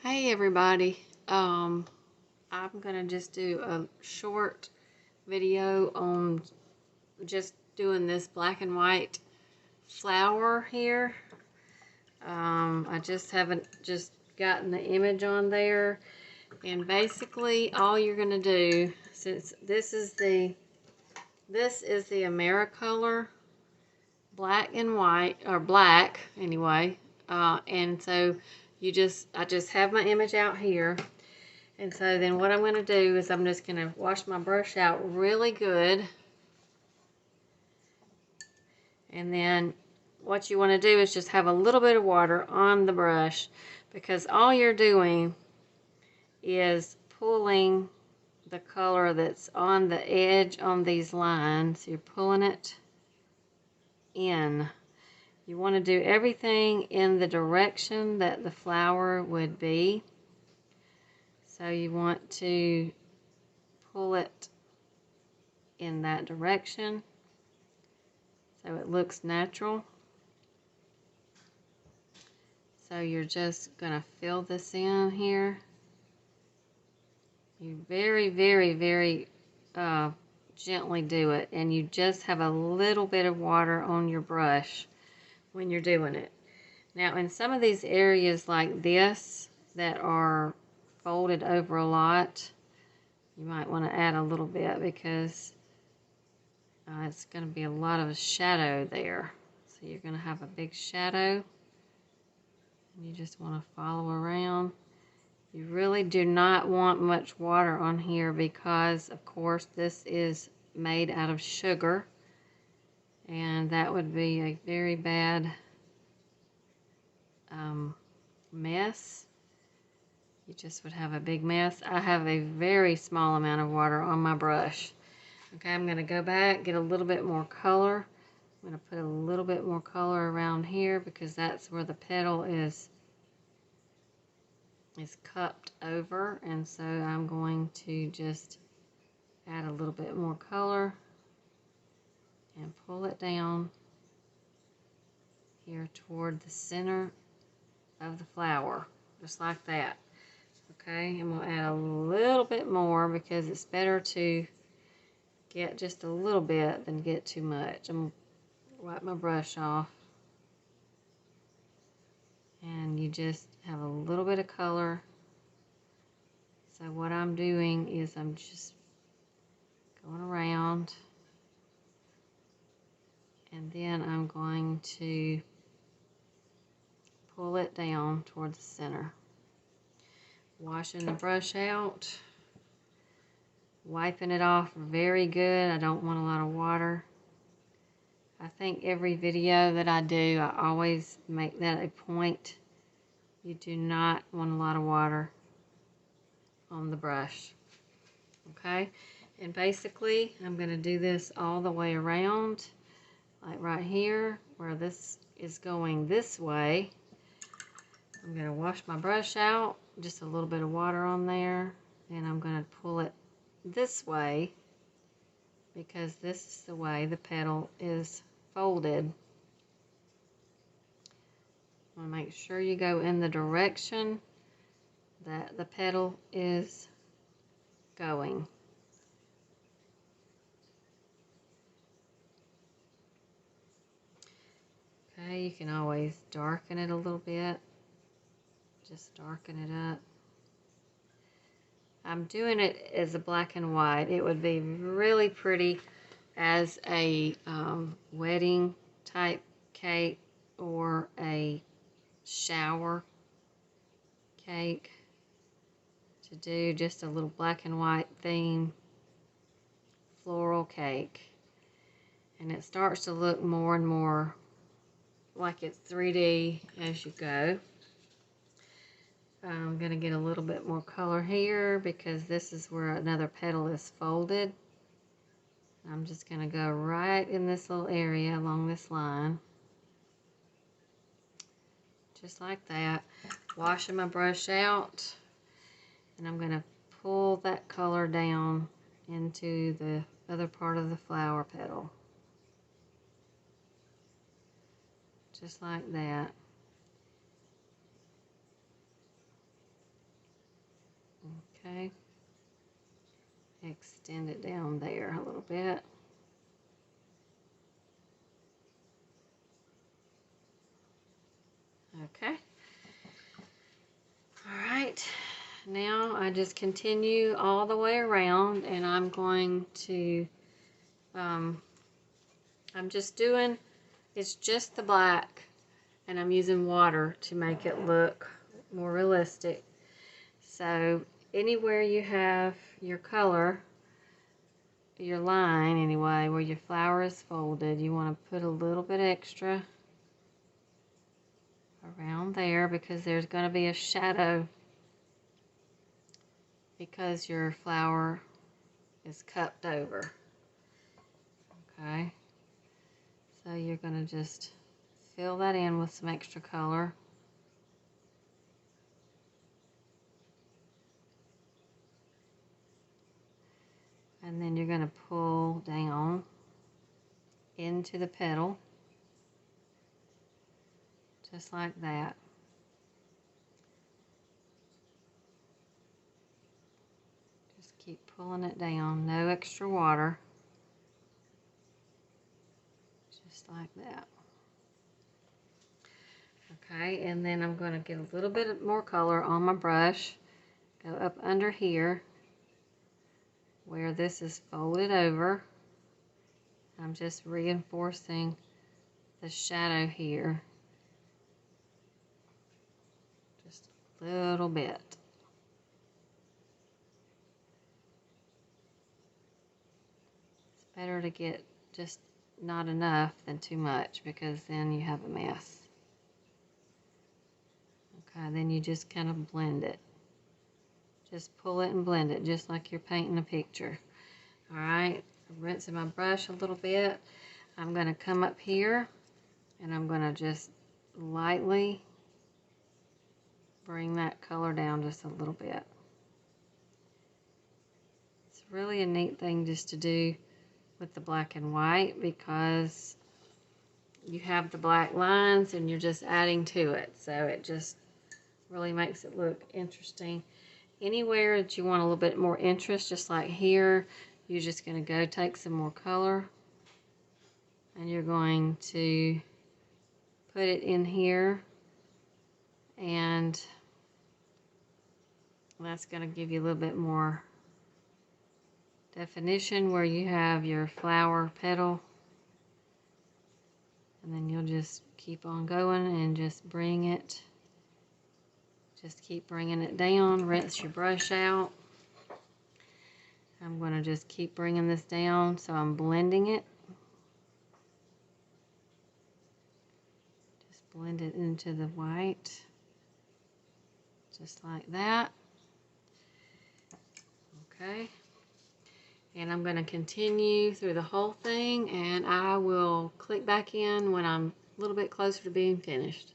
Hey everybody, I'm gonna just do a short video on just doing this black and white flower here. I just haven't just gotten the image on there, and basically all you're gonna do, since this is the Americolor black and white, or black anyway, and so I just have my image out here. And so then what I'm going to do is I'm just going to wash my brush out really good. And then what you want to do is just have a little bit of water on the brush, because all you're doing is pulling the color that's on the edge on these lines. You're pulling it in. You want to do everything in the direction that the flower would be. So you want to pull it in that direction so it looks natural. So you're just gonna fill this in here. You very gently do it, and you just have a little bit of water on your brush when you're doing it. Now in some of these areas like this that are folded over a lot, you might want to add a little bit, because it's going to be a lot of shadow there. So you're going to have a big shadow, and you just want to follow around. You really do not want much water on here, because of course this is made out of sugar, and that would be a very bad mess. You just would have a big mess. I have a very small amount of water on my brush. Okay, I'm going to go back, get a little bit more color. I'm going to put a little bit more color around here, because that's where the petal is cupped over, and so I'm going to just add a little bit more color and pull it down here toward the center of the flower, just like that. Okay, and we'll add a little bit more, because it's better to get just a little bit than get too much. I'm going to wipe my brush off, and you just have a little bit of color. So what I'm doing is I'm just going around, and then I'm going to pull it down toward the center. Washing the brush out, wiping it off very good. I don't want a lot of water. I think every video that I do, I always make that a point. You do not want a lot of water on the brush. Okay, and basically I'm going to do this all the way around, like right here where this is going this way. I'm going to wash my brush out, just a little bit of water on there, and I'm going to pull it this way, because this is the way the petal is folded. I want to make sure you go in the direction that the petal is going. Okay, you can always darken it a little bit. Just darken it up. I'm doing it as a black and white. It would be really pretty as a wedding type cake or a shower cake, to do just a little black and white theme floral cake. And it starts to look more and more like it's 3D as you go. I'm going to get a little bit more color here, because this is where another petal is folded. I'm just going to go right in this little area along this line, just like that. Washing my brush out, and I'm going to pull that color down into the other part of the flower petal, just like that. Okay. Extend it down there a little bit. Okay. All right. Now I just continue all the way around, and I'm going to, I'm just doing, it's just the black, and I'm using water to make it look more realistic. So anywhere you have your color, your line anyway, where your flower is folded, you want to put a little bit extra around there, because there's going to be a shadow because your flower is cupped over. Okay, so you're going to just fill that in with some extra color. And then you're going to pull down into the petal, just like that. Just keep pulling it down, no extra water, just like that. Okay, and then I'm going to get a little bit more color on my brush, go up under here where this is folded over. I'm just reinforcing the shadow here just a little bit. It's better to get just not enough than too much, because then you have a mess. Okay, then you just kind of blend it. Just pull it and blend it, just like you're painting a picture. All right, I'm rinsing my brush a little bit. I'm going to come up here and I'm going to just lightly bring that color down just a little bit. It's really a neat thing just to do with the black and white, because you have the black lines and you're just adding to it, so it just really makes it look interesting. Anywhere that you want a little bit more interest, just like here, you're just going to go take some more color and you're going to put it in here, and that's going to give you a little bit more definition where you have your flower petal. And then you'll just keep on going and just bring it, just keep bringing it down. Rinse your brush out. I'm going to just keep bringing this down, so I'm blending it. Just blend it into the white, just like that. Okay. And I'm going to continue through the whole thing, and I will click back in when I'm a little bit closer to being finished.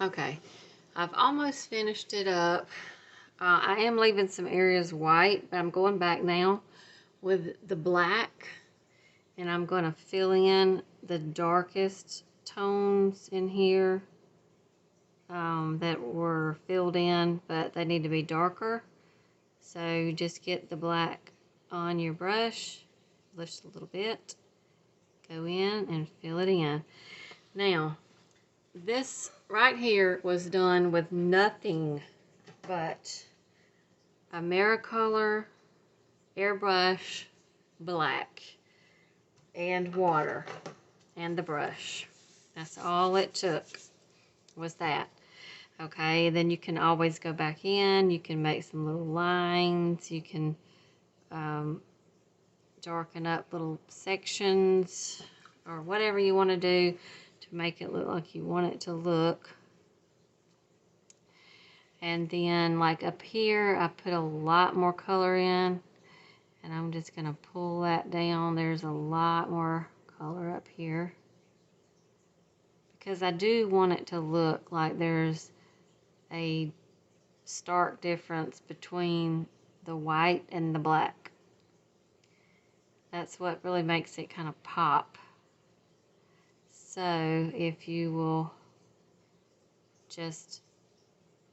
Okay, I've almost finished it up. I am leaving some areas white, but I'm going back now with the black, and I'm going to fill in the darkest tones in here that were filled in, but they need to be darker. So you just get the black on your brush, just a little bit, go in and fill it in. Now, this right here was done with nothing but Americolor airbrush black and water and the brush. That's all it took, was that. Okay, then you can always go back in, you can make some little lines, you can darken up little sections or whatever you want to do to make it look like you want it to look. And then like up here, I put a lot more color in, and I'm just going to pull that down. There's a lot more color up here because I do want it to look like there's a stark difference between the white and the black. That's what really makes it kind of pop. So if you will just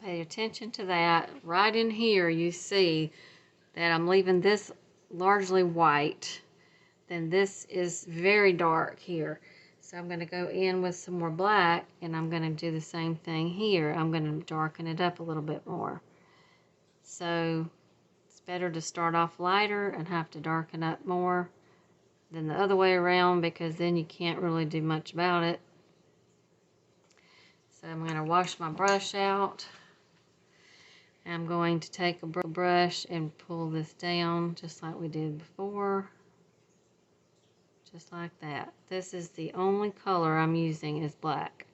pay attention to that, right in here you see that I'm leaving this largely white. Then this is very dark here. So I'm going to go in with some more black, and I'm going to do the same thing here. I'm going to darken it up a little bit more. So it's better to start off lighter and have to darken up more than the other way around, because then you can't really do much about it. So I'm going to wash my brush out. I'm going to take a brush and pull this down just like we did before. Just like that. This is the only color I'm using is black.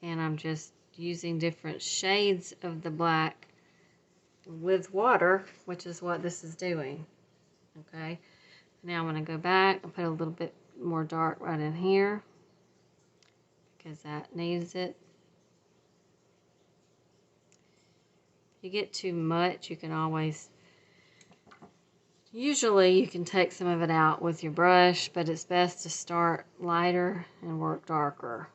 And I'm just using different shades of the black with water, which is what this is doing. Okay. Now I'm going to go back and put a little bit more dark right in here because that needs it. If you get too much, you can always, usually you can take some of it out with your brush, but it's best to start lighter and work darker.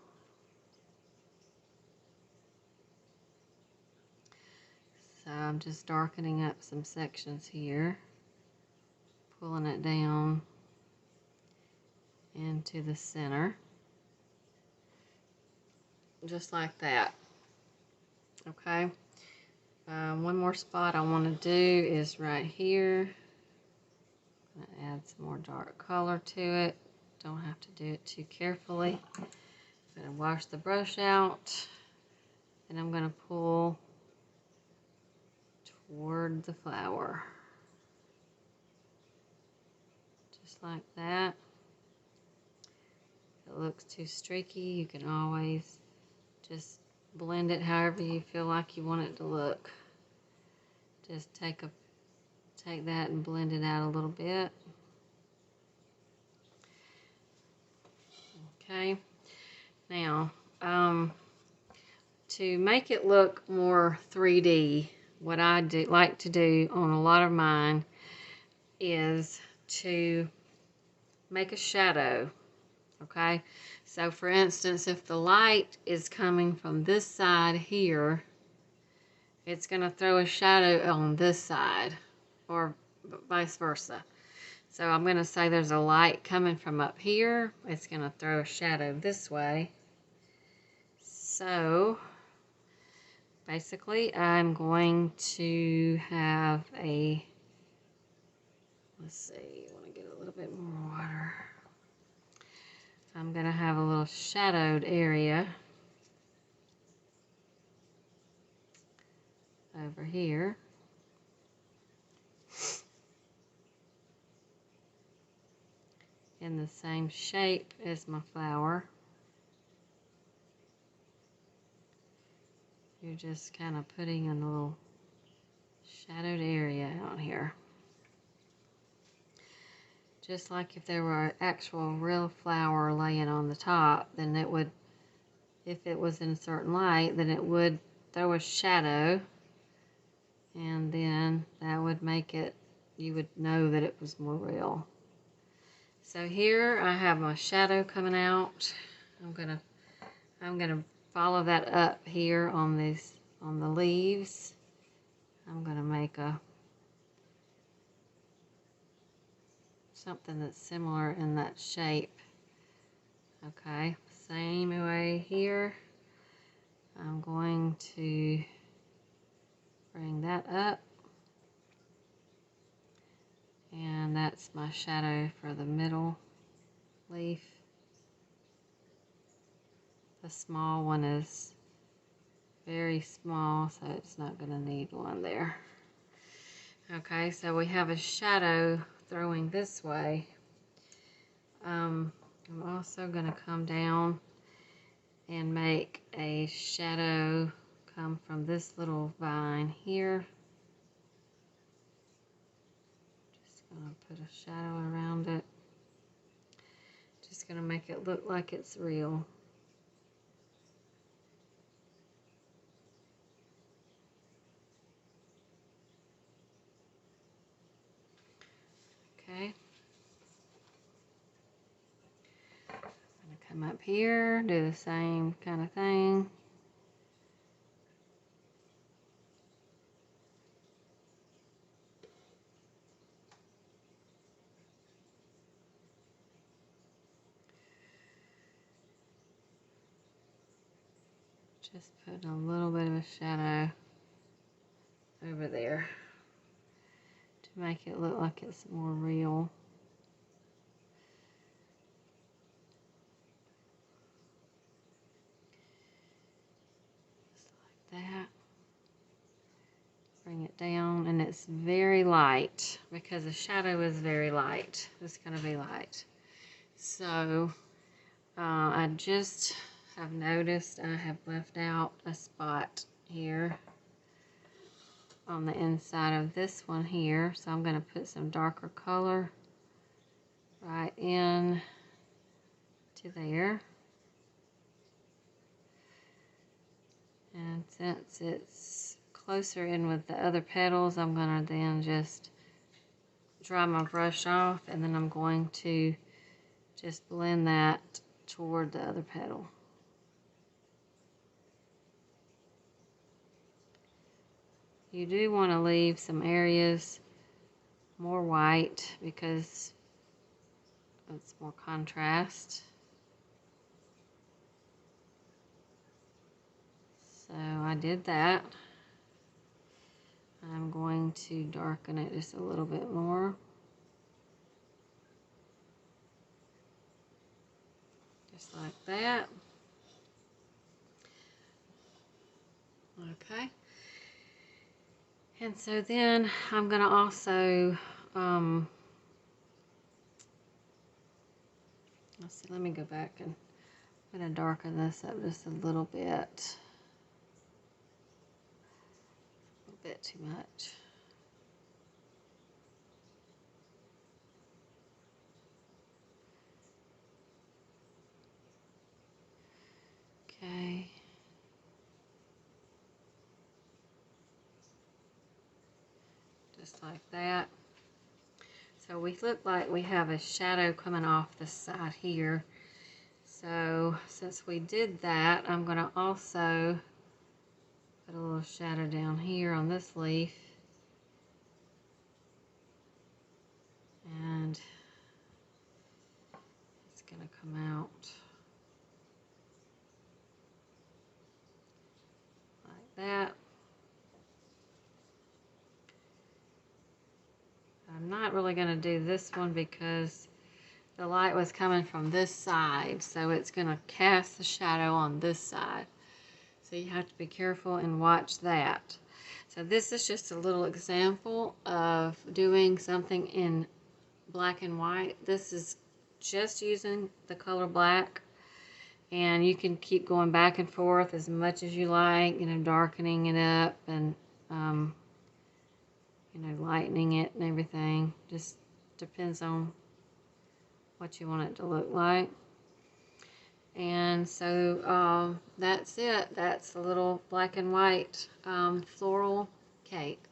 So I'm just darkening up some sections here, pulling it down into the center, just like that. Okay. One more spot I want to do is right here. I'm going to add some more dark color to it. Don't have to do it too carefully. I'm going to wash the brush out, and I'm going to pull toward the flower. Just like that. If it looks too streaky, you can always just blend it however you feel like you want it to look. Just take that and blend it out a little bit. Okay. Now, to make it look more 3D, what I like to do on a lot of mine is to make a shadow. Okay, so for instance, if the light is coming from this side here, it's going to throw a shadow on this side, or vice versa. So I'm going to say there's a light coming from up here. It's going to throw a shadow this way. So basically I'm going to have a, let's see, I want to get a little bit more water. I'm going to have a little shadowed area over here. In the same shape as my flower. You're just kind of putting a little shadowed area out here. Just like if there were an actual real flower laying on the top, then it would, if it was in a certain light, then it would throw a shadow, and then that would make it, you would know that it was more real. So here I have my shadow coming out. I'm gonna follow that up here on the leaves. I'm going to make something that's similar in that shape. Okay, same way here. I'm going to bring that up, and that's my shadow for the middle leaf. The small one is very small, so it's not going to need one there. Okay, so we have a shadow throwing this way. I'm also going to come down and make a shadow come from this little vine here. Just going to put a shadow around it. Just going to make it look like it's real. Okay. I'm going to come up here, do the same kind of thing. Just putting a little bit of a shadow over there to make it look like it's more real. Just like that. Bring it down, and it's very light because the shadow is very light. It's going to be light. So I just have noticed I have left out a spot here on the inside of this one here, so I'm going to put some darker color right in to there. And since it's closer in with the other petals, I'm going to then just dry my brush off, and then I'm going to just blend that toward the other petal. You do want to leave some areas more white because it's more contrast. So I did that. I'm going to darken it just a little bit more. Just like that. Okay. And so then I'm going to also, let's see, let me go back, and I'm going to darken this up just a little bit. A bit too much. Okay. Just like that. So we look like we have a shadow coming off the side here. So since we did that, I'm going to also put a little shadow down here on this leaf. And it's going to come out like that. I'm not really going to do this one because the light was coming from this side, so it's going to cast the shadow on this side. So you have to be careful and watch that. So this is just a little example of doing something in black and white. This is just using the color black, and you can keep going back and forth as much as you like, you know, darkening it up and you know, lightening it and everything. Just depends on what you want it to look like. And so that's it. That's a little black and white floral cake.